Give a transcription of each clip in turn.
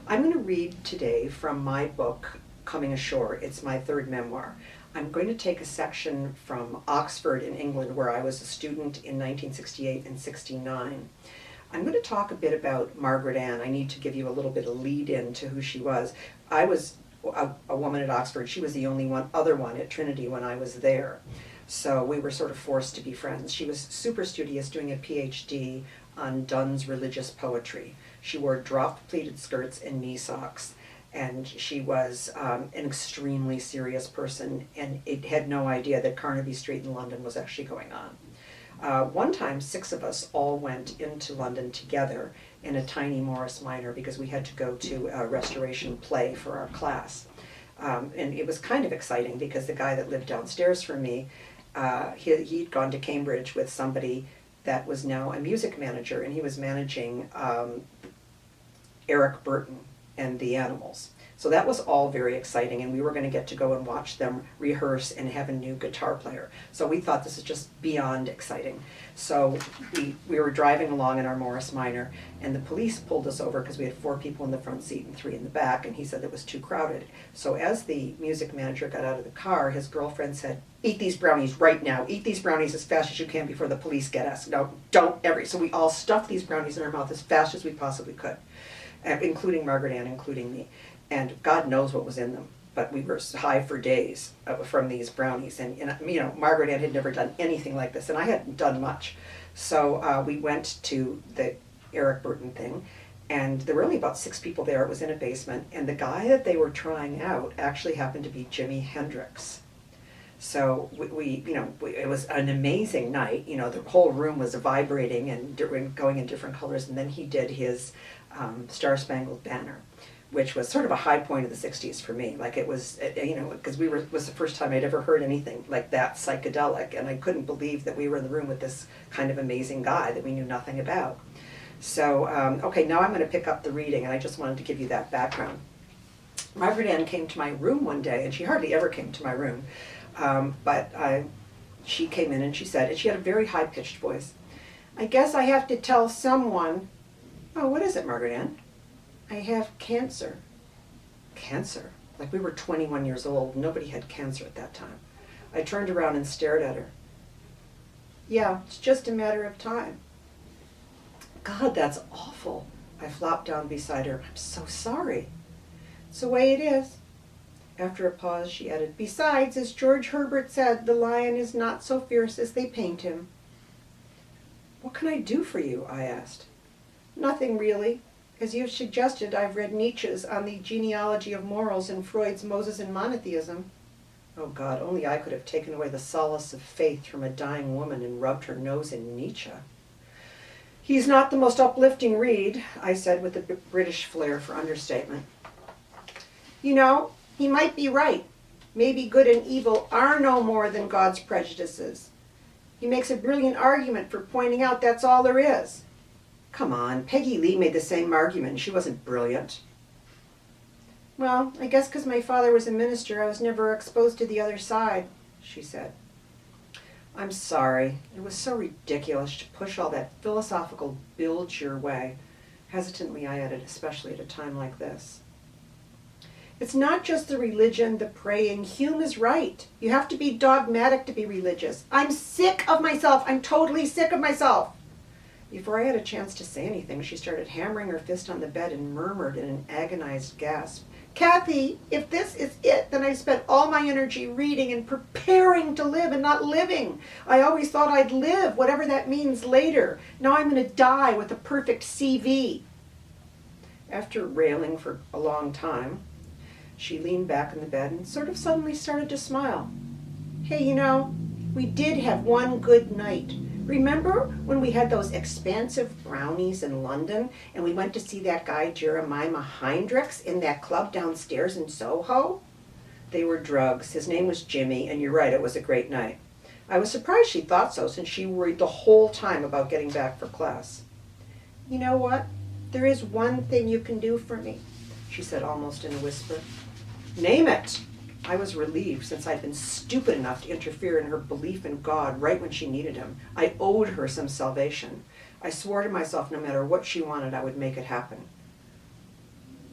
I'm going to read today from my book, Coming Ashore. It's my third memoir. I'm going to take a section from Oxford in England, where I was a student in 1968 and 69. I'm going to talk a bit about Margaret Anne. I need to give you a little bit of lead in to who she was. I was a woman at Oxford. She was the only other one at Trinity when I was there. So we were sort of forced to be friends. She was super studious, doing a PhD on Donne's religious poetry. She wore drop pleated skirts and knee socks, and she was an extremely serious person, and it had no idea that Carnaby Street in London was actually going on. One time, 6 of us all went into London together in a tiny Morris Minor because we had to go to a restoration play for our class. And it was kind of exciting because the guy that lived downstairs from me, he'd gone to Cambridge with somebody that was now a music manager, and he was managing Eric Burton and the Animals. So that was all very exciting, and we were going to get to go and watch them rehearse and have a new guitar player. So we thought this is just beyond exciting. So we were driving along in our Morris Minor, and the police pulled us over because we had 4 people in the front seat and 3 in the back, and he said it was too crowded. So as the music manager got out of the car, his girlfriend said, "Eat these brownies right now. Eat these brownies as fast as you can before the police get us. No, don't ever." So we all stuffed these brownies in our mouth as fast as we possibly could, including Margaret Anne, including me. And God knows what was in them, but we were high for days from these brownies. And you know, Margaret Anne had never done anything like this, and I hadn't done much. So we went to the Eric Burton thing, and there were only about 6 people there. It was in a basement, and the guy that they were trying out actually happened to be Jimi Hendrix. So it was an amazing night. You know, the whole room was vibrating and going in different colors. And then he did his Star Spangled Banner, which was sort of a high point of the 60s for me. Like it was, you know, because it was the first time I'd ever heard anything like that psychedelic, and I couldn't believe that we were in the room with this kind of amazing guy that we knew nothing about. So, okay, now I'm going to pick up the reading, and I just wanted to give you that background. Margaret Anne came to my room one day, and she hardly ever came to my room, but she came in and she said, and she had a very high-pitched voice, "I guess I have to tell someone." "Oh, what is it, Margaret Anne?" "I have cancer." Cancer? Like we were 21 years old. Nobody had cancer at that time. I turned around and stared at her. "Yeah, it's just a matter of time." "God, that's awful." I flopped down beside her. "I'm so sorry." "It's the way it is." After a pause, she added, "Besides, as George Herbert said, the lion is not so fierce as they paint him." "What can I do for you?" I asked. "Nothing really. As you've suggested, I've read Nietzsche's On the Genealogy of Morals and Freud's Moses and Monotheism." Oh God, only I could have taken away the solace of faith from a dying woman and rubbed her nose in Nietzsche. "He's not the most uplifting read," I said with a British flair for understatement. "You know, he might be right. Maybe good and evil are no more than God's prejudices. He makes a brilliant argument for pointing out that's all there is." "Come on, Peggy Lee made the same argument. She wasn't brilliant." "Well, I guess because my father was a minister, I was never exposed to the other side," she said. "I'm sorry. It was so ridiculous to push all that philosophical bilge your way." Hesitantly, I added, "especially at a time like this." "It's not just the religion, the praying. Hume is right. You have to be dogmatic to be religious. I'm sick of myself. I'm totally sick of myself." Before I had a chance to say anything, she started hammering her fist on the bed and murmured in an agonized gasp, "Cathy, if this is it, then I've spent all my energy reading and preparing to live and not living. I always thought I'd live, whatever that means later. Now I'm going to die with a perfect CV." After railing for a long time, she leaned back in the bed and sort of suddenly started to smile. "Hey, you know, we did have one good night. Remember when we had those expansive brownies in London and we went to see that guy Jeremiah Hendrix in that club downstairs in Soho? They were drugs. His name was Jimmy, and you're right, it was a great night." I was surprised she thought so, since she worried the whole time about getting back for class. "You know what? There is one thing you can do for me," she said almost in a whisper. "Name it." I was relieved, since I'd been stupid enough to interfere in her belief in God right when she needed him. I owed her some salvation. I swore to myself no matter what she wanted, I would make it happen.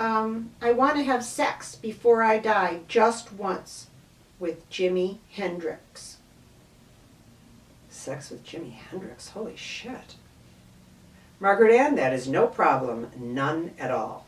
I want to have sex before I die just once with Jimi Hendrix. Sex with Jimi Hendrix? Holy shit. Margaret Anne, that is no problem, none at all.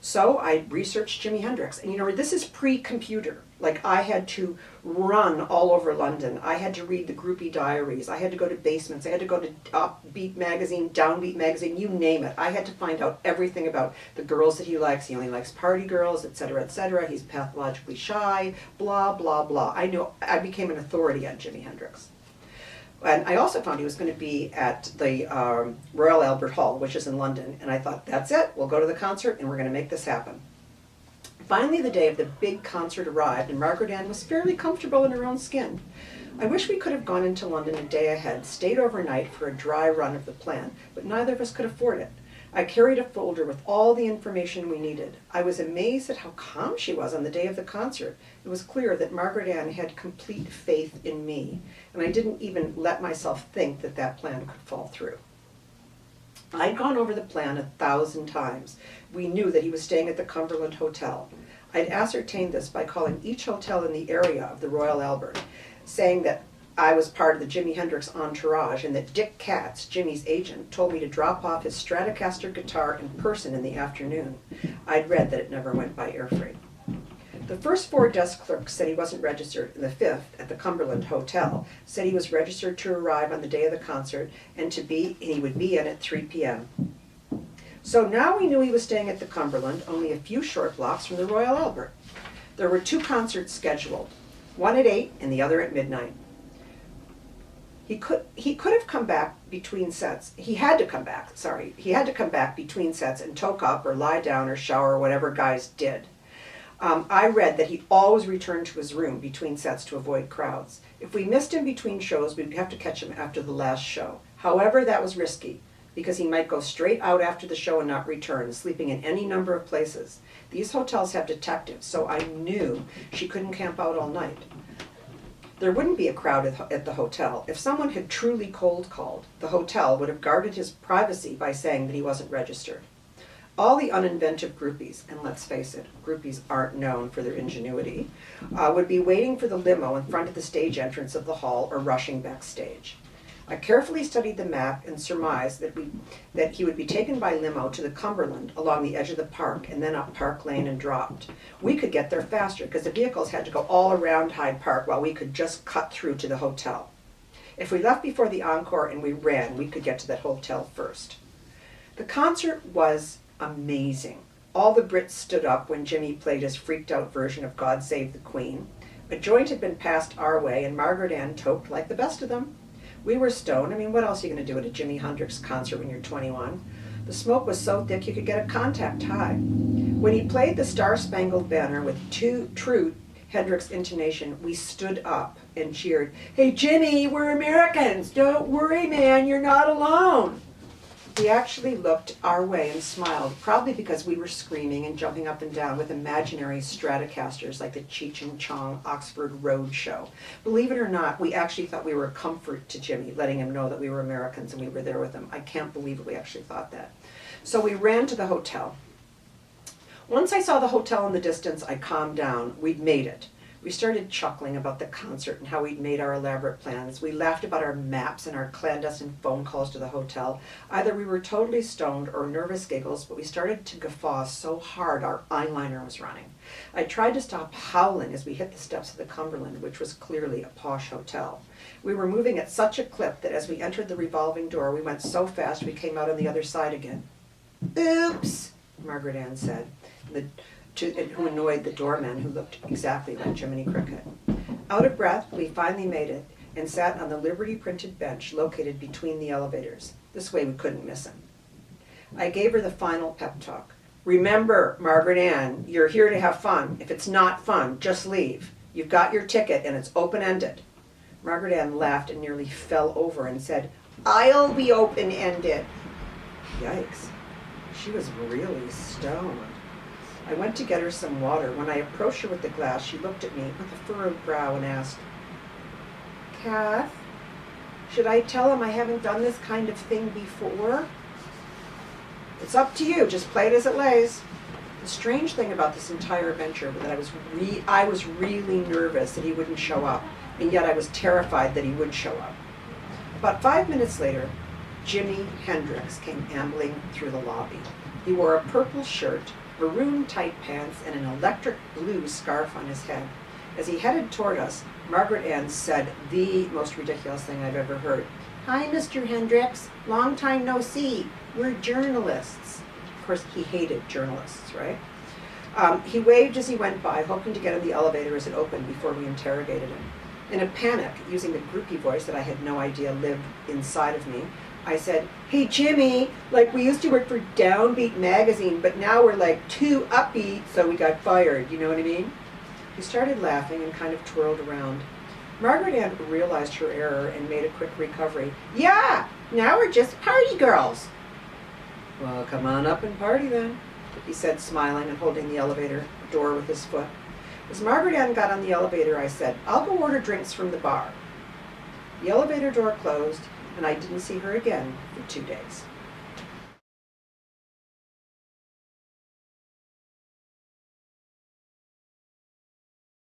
So I researched Jimi Hendrix, and you know, this is pre-computer. Like, I had to run all over London. I had to read the groupie diaries. I had to go to basements. I had to go to Upbeat magazine, Downbeat magazine, you name it. I had to find out everything about the girls that he likes. He only likes party girls, etc., etc. He's pathologically shy, blah, blah, blah. I became an authority on Jimi Hendrix. And I also found he was going to be at the Royal Albert Hall, which is in London, and I thought, that's it, we'll go to the concert and we're going to make this happen. Finally, the day of the big concert arrived, and Margaret Anne was fairly comfortable in her own skin. I wish we could have gone into London a day ahead, stayed overnight for a dry run of the plan, but neither of us could afford it. I carried a folder with all the information we needed. I was amazed at how calm she was on the day of the concert. It was clear that Margaret Anne had complete faith in me, and I didn't even let myself think that that plan could fall through. I'd gone over the plan 1,000 times. We knew that he was staying at the Cumberland Hotel. I'd ascertained this by calling each hotel in the area of the Royal Albert, saying that I was part of the Jimi Hendrix entourage, and that Dick Katz, Jimmy's agent, told me to drop off his Stratocaster guitar in person in the afternoon. I'd read that it never went by air freight. The first 4 desk clerks said he wasn't registered, and the 5th, at the Cumberland Hotel, said he was registered to arrive on the day of the concert and he would be in at 3 p.m. So now we knew he was staying at the Cumberland, only a few short blocks from the Royal Albert. There were 2 concerts scheduled, one at 8 and the other at midnight. He could have come back between sets. He had to come back between sets and toke up or lie down or shower or whatever guys did. I read that he always returned to his room between sets to avoid crowds. If we missed him between shows, we'd have to catch him after the last show. However, that was risky, because he might go straight out after the show and not return, sleeping in any number of places. These hotels have detectives, so I knew she couldn't camp out all night. There wouldn't be a crowd at the hotel. If someone had truly cold called, the hotel would have guarded his privacy by saying that he wasn't registered. All the uninventive groupies, and let's face it, groupies aren't known for their ingenuity, would be waiting for the limo in front of the stage entrance of the hall or rushing backstage. I carefully studied the map and surmised that he would be taken by limo to the Cumberland along the edge of the park and then up Park Lane and dropped. We could get there faster because the vehicles had to go all around Hyde Park while we could just cut through to the hotel. If we left before the encore and we ran, we could get to that hotel first. The concert was amazing. All the Brits stood up when Jimmy played his freaked out version of God Save the Queen. A joint had been passed our way and Margaret Anne toked like the best of them. We were stoned. I mean, what else are you going to do at a Jimi Hendrix concert when you're 21? The smoke was so thick you could get a contact high. When he played the Star-Spangled Banner with true Hendrix intonation, we stood up and cheered, "Hey Jimmy, we're Americans! Don't worry, man, you're not alone!" He actually looked our way and smiled, probably because we were screaming and jumping up and down with imaginary Stratocasters like the Cheech and Chong Oxford Road Show. Believe it or not, we actually thought we were a comfort to Jimmy, letting him know that we were Americans and we were there with him. I can't believe it, we actually thought that. So we ran to the hotel. Once I saw the hotel in the distance, I calmed down. We'd made it. We started chuckling about the concert and how we'd made our elaborate plans. We laughed about our maps and our clandestine phone calls to the hotel. Either we were totally stoned or nervous giggles, but we started to guffaw so hard our eyeliner was running. I tried to stop howling as we hit the steps of the Cumberland, which was clearly a posh hotel. We were moving at such a clip that as we entered the revolving door, we went so fast we came out on the other side again. "Oops," Margaret Anne said, who annoyed the doorman, who looked exactly like Jiminy Cricket. Out of breath, we finally made it and sat on the Liberty-printed bench located between the elevators. This way we couldn't miss him. I gave her the final pep talk. "Remember, Margaret Anne, you're here to have fun. If it's not fun, just leave. You've got your ticket and it's open-ended." Margaret Anne laughed and nearly fell over and said, "I'll be open-ended." Yikes. She was really stoned. I went to get her some water. When I approached her with the glass, she looked at me with a furrowed brow and asked, "Kath, should I tell him I haven't done this kind of thing before?" "It's up to you. Just play it as it lays." The strange thing about this entire adventure was that I was really nervous that he wouldn't show up, and yet I was terrified that he would show up. About 5 minutes later, Jimi Hendrix came ambling through the lobby. He wore a purple shirt, maroon tight pants, and an electric blue scarf on his head. As he headed toward us, Margaret Anne said the most ridiculous thing I've ever heard. "Hi, Mr. Hendrix. Long time no see. We're journalists." Of course, he hated journalists, right? He waved as he went by, hoping to get in the elevator as it opened before we interrogated him. In a panic, using the groupie voice that I had no idea lived inside of me, I said, "Hey, Jimmy, like we used to work for Downbeat magazine, but now we're like too upbeat, so we got fired, you know what I mean?" He started laughing and kind of twirled around. Margaret Anne realized her error and made a quick recovery. "Yeah, now we're just party girls." "Well, come on up and party then," he said, smiling and holding the elevator door with his foot. As Margaret Anne got on the elevator, I said, "I'll go order drinks from the bar." The elevator door closed, and I didn't see her again for 2 days.